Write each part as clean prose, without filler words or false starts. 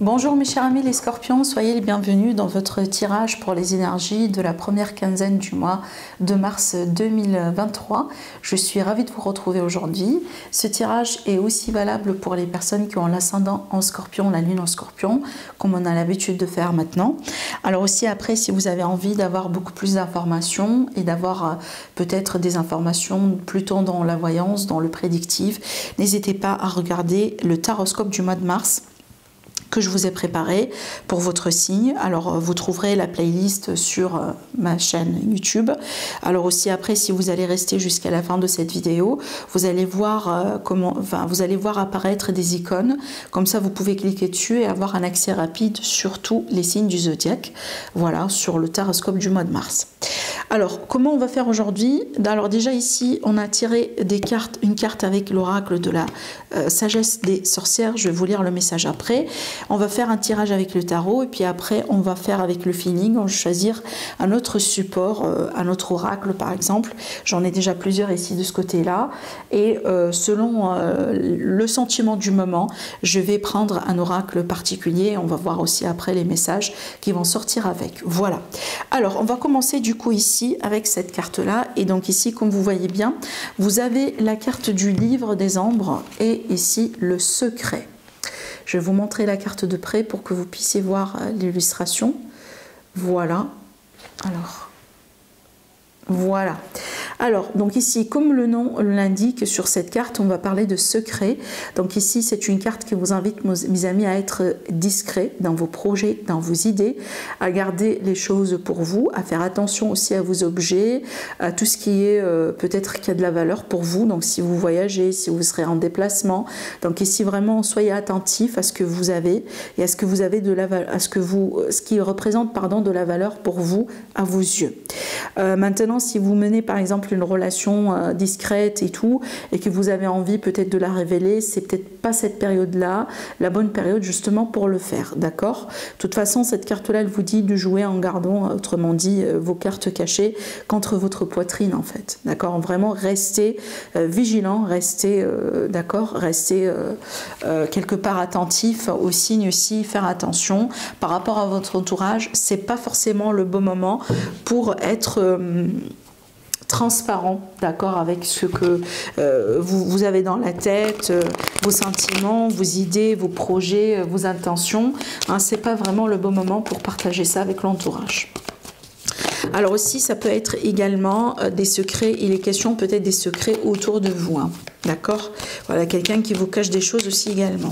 Bonjour mes chers amis les scorpions, soyez les bienvenus dans votre tirage pour les énergies de la première quinzaine du mois de mars 2023. Je suis ravie de vous retrouver aujourd'hui. Ce tirage est aussi valable pour les personnes qui ont l'ascendant en scorpion, la lune en scorpion, comme on a l'habitude de faire maintenant. Alors aussi après, si vous avez envie d'avoir beaucoup plus d'informations et d'avoir peut-être des informations plutôt dans la voyance, dans le prédictif, n'hésitez pas à regarder le taroscope du mois de mars que je vous ai préparé pour votre signe. Alors vous trouverez la playlist sur ma chaîne YouTube. Alors aussi après, si vous allez rester jusqu'à la fin de cette vidéo, vous allez voir vous allez voir apparaître des icônes. Comme ça, vous pouvez cliquer dessus et avoir un accès rapide sur tous les signes du zodiaque. Voilà, sur le taroscope du mois de mars. Alors, comment on va faire aujourd'hui? Alors déjà ici, on a tiré des cartes, une carte avec l'oracle de la sagesse des sorcières. Je vais vous lire le message après. On va faire un tirage avec le tarot et puis après, on va faire avec le feeling. On va choisir un autre support, un autre oracle par exemple. J'en ai déjà plusieurs ici de ce côté-là. Et selon le sentiment du moment, je vais prendre un oracle particulier. On va voir aussi après les messages qui vont sortir avec. Voilà. Alors, on va commencer du coup ici avec cette carte là, et donc ici comme vous voyez bien, vous avez la carte du livre des ombres et ici le secret. Je vais vous montrer la carte de près pour que vous puissiez voir l'illustration. Voilà. Alors voilà. Alors, donc ici, comme le nom l'indique sur cette carte, on va parler de secret. Donc ici, c'est une carte qui vous invite, mes amis, à être discret dans vos projets, dans vos idées, à garder les choses pour vous, à faire attention aussi à vos objets, à tout ce qui est peut-être qui a de la valeur pour vous. Donc si vous voyagez, si vous serez en déplacement. Donc ici, vraiment, soyez attentifs à ce que vous avez et à ce que vous avez de la valeur, à ce qui représente, pardon, de la valeur pour vous, à vos yeux. Maintenant, si vous menez par exemple une relation discrète et tout, et que vous avez envie peut-être de la révéler, c'est peut-être pas cette période-là, la bonne période justement pour le faire, d'accord? De toute façon, cette carte-là, elle vous dit de jouer en gardant, autrement dit, vos cartes cachées contre votre poitrine en fait, d'accord? Vraiment, restez vigilant, restez, d'accord? Restez quelque part attentif aux signes aussi, faire attention par rapport à votre entourage. C'est pas forcément le bon moment pour être transparent, d'accord, avec ce que vous avez dans la tête, vos sentiments, vos idées, vos projets, vos intentions. Hein, c'est pas vraiment le bon moment pour partager ça avec l'entourage. Alors aussi, ça peut être également des secrets, il est question peut-être des secrets autour de vous, hein, d'accord? Voilà, quelqu'un qui vous cache des choses aussi également.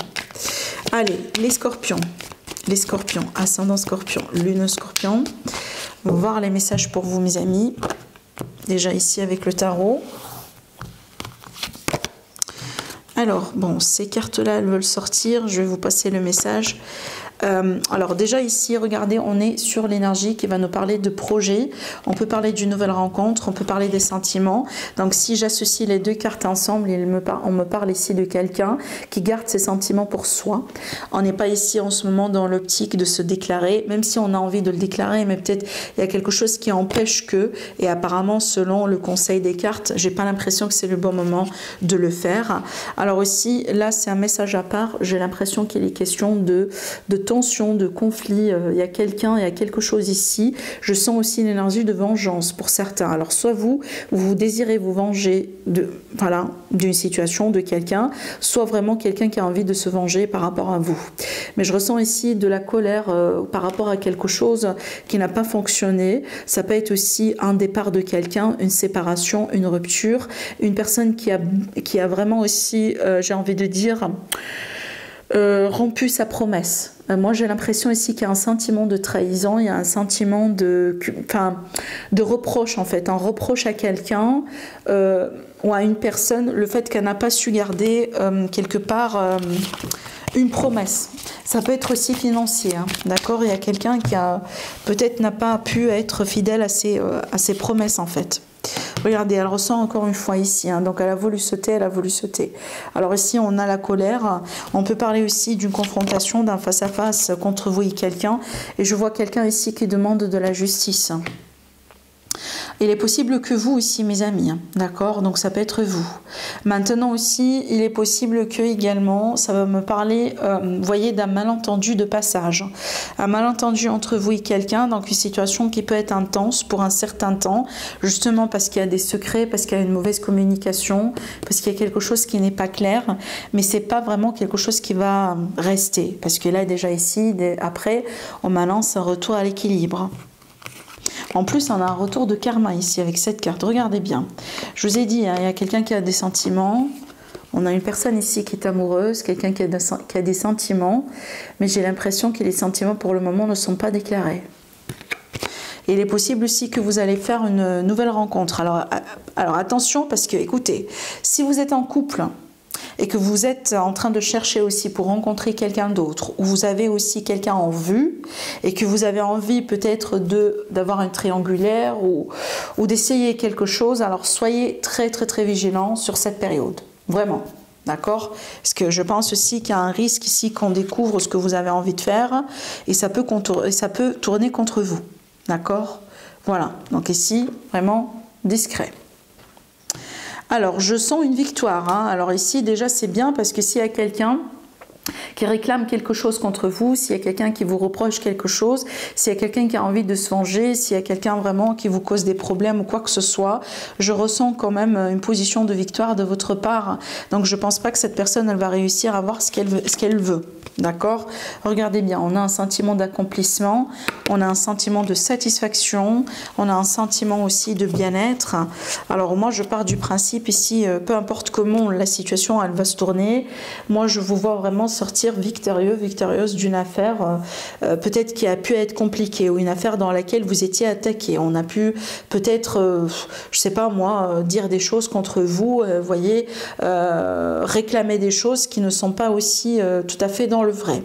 Allez, les scorpions, ascendant scorpion, lune scorpion. On va voir les messages pour vous, mes amis. Déjà ici avec le tarot. Alors, bon, ces cartes-là, elles veulent sortir. Je vais vous passer le message. Alors déjà ici, regardez, on est sur l'énergie qui va nous parler de projet. On peut parler d'une nouvelle rencontre, on peut parler des sentiments. Donc si j'associe les deux cartes ensemble, on me parle ici de quelqu'un qui garde ses sentiments pour soi. On n'est pas ici en ce moment dans l'optique de se déclarer, même si on a envie de le déclarer, mais peut-être il y a quelque chose qui empêche que, et apparemment selon le conseil des cartes, j'ai pas l'impression que c'est le bon moment de le faire. Alors aussi, là c'est un message à part, j'ai l'impression qu'il est question de tension, de conflit, il y a quelqu'un, il y a quelque chose ici. Je sens aussi une énergie de vengeance pour certains. Alors soit vous désirez vous venger d'une situation, de quelqu'un, soit vraiment quelqu'un qui a envie de se venger par rapport à vous. Mais je ressens ici de la colère par rapport à quelque chose qui n'a pas fonctionné. Ça peut être aussi un départ de quelqu'un, une séparation, une rupture, une personne qui a vraiment aussi, j'ai envie de dire, rompu sa promesse. Moi, j'ai l'impression ici qu'il y a un sentiment de trahison, il y a un sentiment de reproche en fait, un reproche à quelqu'un ou à une personne, le fait qu'elle n'a pas su garder quelque part une promesse. Ça peut être aussi financier, hein, d'accord? Il y a quelqu'un qui peut-être n'a pas pu être fidèle à ses promesses en fait. Regardez, elle ressent encore une fois ici, hein, donc elle a voulu sauter, elle a voulu sauter. Alors ici, on a la colère. On peut parler aussi d'une confrontation, d'un face-à-face contre vous et quelqu'un. Et je vois quelqu'un ici qui demande de la justice. Il est possible que vous aussi, mes amis, d'accord? Donc ça peut être vous. Maintenant aussi, il est possible que également, ça va me parler, vous voyez, d'un malentendu de passage. Un malentendu entre vous et quelqu'un, donc une situation qui peut être intense pour un certain temps, justement parce qu'il y a des secrets, parce qu'il y a une mauvaise communication, parce qu'il y a quelque chose qui n'est pas clair, mais c'est pas vraiment quelque chose qui va rester, parce que là déjà ici, après, on m'annonce un retour à l'équilibre. En plus, on a un retour de karma ici avec cette carte. Regardez bien. Je vous ai dit, hein, il y a quelqu'un qui a des sentiments. On a une personne ici qui est amoureuse, quelqu'un qui a des sentiments. Mais j'ai l'impression que les sentiments, pour le moment, ne sont pas déclarés. Et il est possible aussi que vous allez faire une nouvelle rencontre. Alors attention, parce que, écoutez, si vous êtes en couple et que vous êtes en train de chercher aussi pour rencontrer quelqu'un d'autre, ou vous avez aussi quelqu'un en vue, et que vous avez envie peut-être d'avoir un triangulaire ou d'essayer quelque chose, alors soyez très très très vigilants sur cette période, vraiment, d'accord? Parce que je pense aussi qu'il y a un risque ici qu'on découvre ce que vous avez envie de faire, et ça peut tourner contre vous, d'accord? Voilà, donc ici, vraiment discret. Alors, je sens une victoire. Hein. Alors ici, déjà, c'est bien parce que s'il y a quelqu'un qui réclame quelque chose contre vous, s'il y a quelqu'un qui vous reproche quelque chose, s'il y a quelqu'un qui a envie de se venger, s'il y a quelqu'un vraiment qui vous cause des problèmes ou quoi que ce soit, je ressens quand même une position de victoire de votre part. Donc, je ne pense pas que cette personne, elle va réussir à avoir ce qu'elle veut. D'accord? Regardez bien, on a un sentiment d'accomplissement, on a un sentiment de satisfaction, on a un sentiment aussi de bien-être. Alors moi, je pars du principe ici, peu importe comment la situation elle va se tourner, moi je vous vois vraiment sortir victorieux, victorieuse d'une affaire peut-être qui a pu être compliquée ou une affaire dans laquelle vous étiez attaqué. On a pu peut-être, je sais pas moi, dire des choses contre vous, voyez, réclamer des choses qui ne sont pas aussi tout à fait dans le vrai.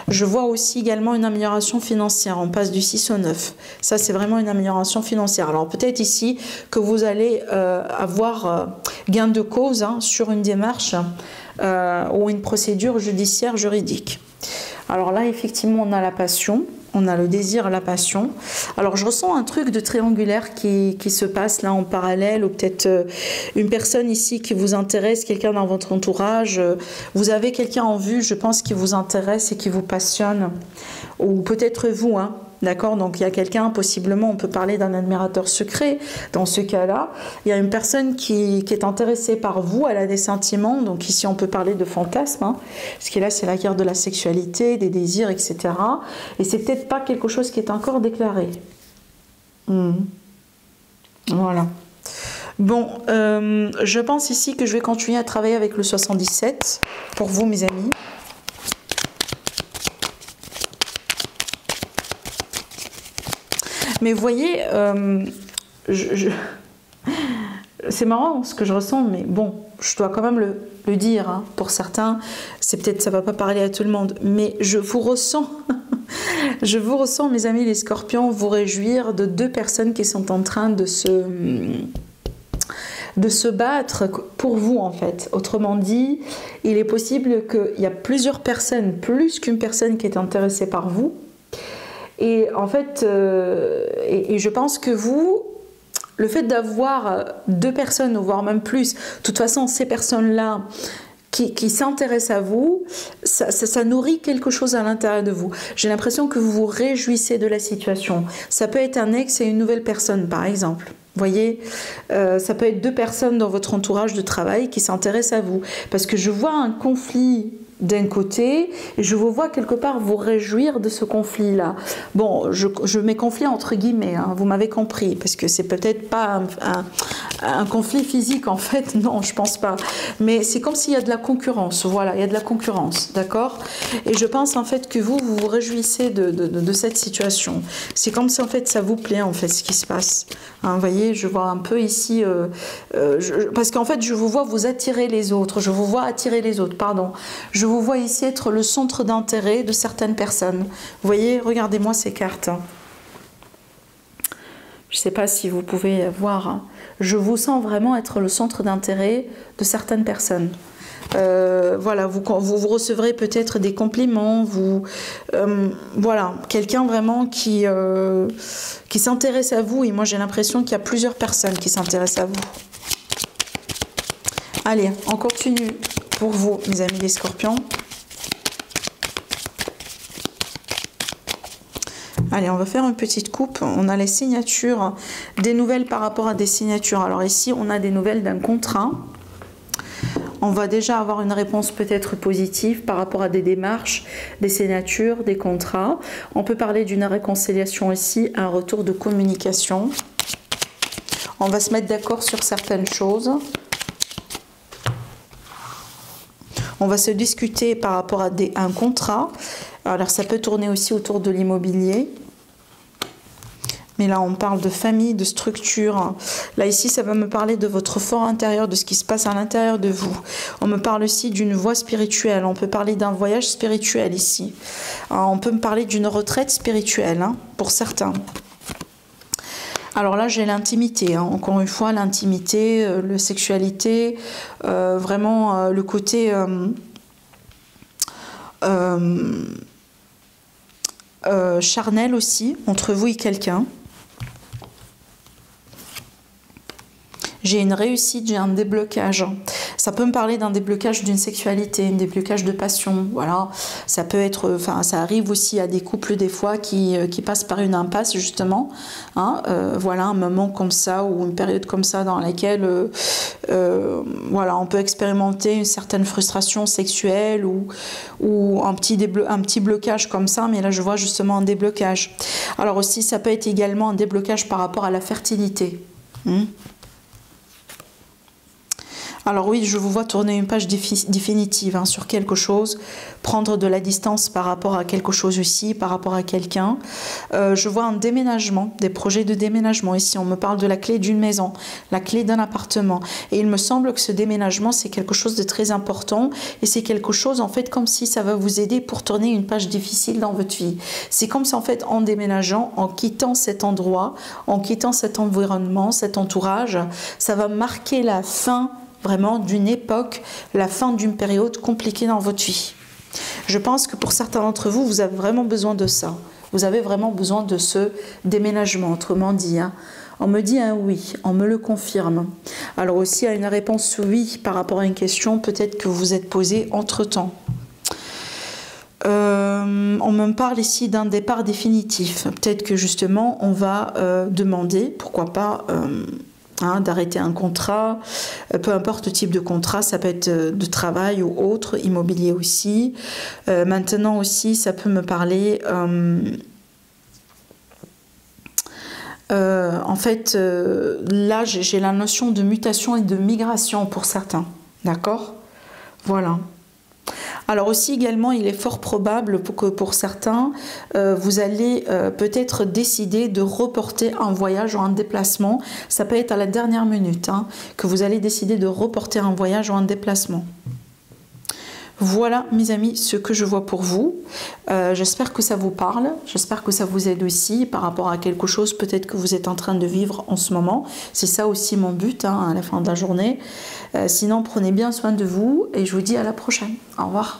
Je vois aussi également une amélioration financière. On passe du 6 au 9. Ça, c'est vraiment une amélioration financière. Alors, peut-être ici que vous allez avoir gain de cause hein, sur une démarche ou une procédure judiciaire juridique. Alors là, effectivement, on a la passion. On a le désir, la passion. Alors, je ressens un truc de triangulaire qui se passe là en parallèle, ou peut-être une personne ici qui vous intéresse, quelqu'un dans votre entourage. Vous avez quelqu'un en vue, je pense, qui vous intéresse et qui vous passionne. Ou peut-être vous, hein. D'accord? Donc, il y a quelqu'un, possiblement, on peut parler d'un admirateur secret. Dans ce cas-là, il y a une personne qui est intéressée par vous, elle a des sentiments. Donc, ici, on peut parler de fantasme. Hein, parce que là, c'est la guerre de la sexualité, des désirs, etc. Et c'est peut-être pas quelque chose qui est encore déclaré. Voilà. Bon, je pense ici que je vais continuer à travailler avec le 77 pour vous, mes amis. Mais vous voyez, c'est marrant ce que je ressens, mais bon, je dois quand même le dire. Hein. Pour certains, c'est peut-être ça va pas parler à tout le monde, mais je vous ressens, je vous ressens, mes amis les Scorpions, vous réjouir de deux personnes qui sont en train de se battre pour vous en fait. Autrement dit, il est possible qu'il y a plusieurs personnes, plus qu'une personne qui est intéressée par vous. Et en fait, et je pense que vous, le fait d'avoir deux personnes, ou voire même plus, de toute façon, ces personnes-là qui s'intéressent à vous, ça nourrit quelque chose à l'intérieur de vous. J'ai l'impression que vous vous réjouissez de la situation. Ça peut être un ex et une nouvelle personne, par exemple. Vous voyez, ça peut être deux personnes dans votre entourage de travail qui s'intéressent à vous. Parce que je vois un conflit d'un côté, et je vous vois quelque part vous réjouir de ce conflit-là. Bon, je mets conflit entre guillemets, hein, vous m'avez compris, parce que c'est peut-être pas un conflit physique en fait, non, je pense pas. Mais c'est comme s'il y a de la concurrence, voilà, il y a de la concurrence, d'accord? Et je pense en fait que vous vous réjouissez de cette situation. C'est comme si en fait ça vous plaît en fait ce qui se passe. Hein, vous voyez, je vois un peu ici, parce qu'en fait je vous vois vous attirer les autres, je vous vois attirer les autres, pardon. Je vous vois ici être le centre d'intérêt de certaines personnes. Vous voyez, regardez-moi ces cartes. Je ne sais pas si vous pouvez voir. Je vous sens vraiment être le centre d'intérêt de certaines personnes. Voilà, vous recevrez peut-être des compliments, voilà, quelqu'un vraiment qui s'intéresse à vous. Et moi, j'ai l'impression qu'il y a plusieurs personnes qui s'intéressent à vous. Allez, on continue pour vous, mes amis les scorpions. Allez, on va faire une petite coupe. On a les signatures, des nouvelles par rapport à des signatures. Alors ici, on a des nouvelles d'un contrat. On va déjà avoir une réponse peut-être positive par rapport à des démarches, des signatures, des contrats. On peut parler d'une réconciliation ici, un retour de communication. On va se mettre d'accord sur certaines choses. On va se discuter par rapport à un contrat. Alors ça peut tourner aussi autour de l'immobilier. Mais là, on parle de famille, de structure. Là, ici, ça va me parler de votre fort intérieur, de ce qui se passe à l'intérieur de vous. On me parle aussi d'une voie spirituelle. On peut parler d'un voyage spirituel ici. Alors, on peut me parler d'une retraite spirituelle, hein, pour certains. Alors là, j'ai l'intimité. Hein. Encore une fois, l'intimité, la sexualité, vraiment le côté... charnel aussi, entre vous et quelqu'un. J'ai une réussite, j'ai un déblocage. Ça peut me parler d'un déblocage d'une sexualité, un déblocage de passion. Voilà, ça peut être, enfin, ça arrive aussi à des couples des fois qui passent par une impasse justement. Hein, voilà, un moment comme ça ou une période comme ça dans laquelle, voilà, on peut expérimenter une certaine frustration sexuelle ou un petit blocage comme ça. Mais là, je vois justement un déblocage. Alors aussi, ça peut être également un déblocage par rapport à la fertilité. Alors oui, je vous vois tourner une page définitive hein, sur quelque chose, prendre de la distance par rapport à quelque chose aussi, par rapport à quelqu'un. Je vois un déménagement, des projets de déménagement. Ici, on me parle de la clé d'une maison, la clé d'un appartement. Et il me semble que ce déménagement, c'est quelque chose de très important. Et c'est quelque chose, en fait, comme si ça va vous aider pour tourner une page difficile dans votre vie. C'est comme si, en fait, en déménageant, en quittant cet endroit, en quittant cet environnement, cet entourage, ça va marquer la fin vraiment d'une époque, la fin d'une période compliquée dans votre vie. Je pense que pour certains d'entre vous, vous avez vraiment besoin de ça. Vous avez vraiment besoin de ce déménagement, autrement dit. Hein. On me dit un oui, on me le confirme. Alors aussi, à une réponse oui par rapport à une question, peut-être que vous vous êtes posé entre-temps. On me parle ici d'un départ définitif. Peut-être que justement, on va demander, pourquoi pas... Hein, d'arrêter un contrat, peu importe le type de contrat, ça peut être de travail ou autre, immobilier aussi. Maintenant aussi, ça peut me parler... en fait, là, j'ai la notion de mutation et de migration pour certains. D'accord ? Voilà. Alors aussi également, il est fort probable que pour certains, vous allez peut-être décider de reporter un voyage ou un déplacement. Ça peut être à la dernière minute hein, que vous allez décider de reporter un voyage ou un déplacement. Voilà mes amis ce que je vois pour vous. J'espère que ça vous parle, j'espère que ça vous aide aussi par rapport à quelque chose peut-être que vous êtes en train de vivre en ce moment. C'est ça aussi mon but hein, à la fin de la journée. Sinon prenez bien soin de vous et je vous dis à la prochaine. Au revoir.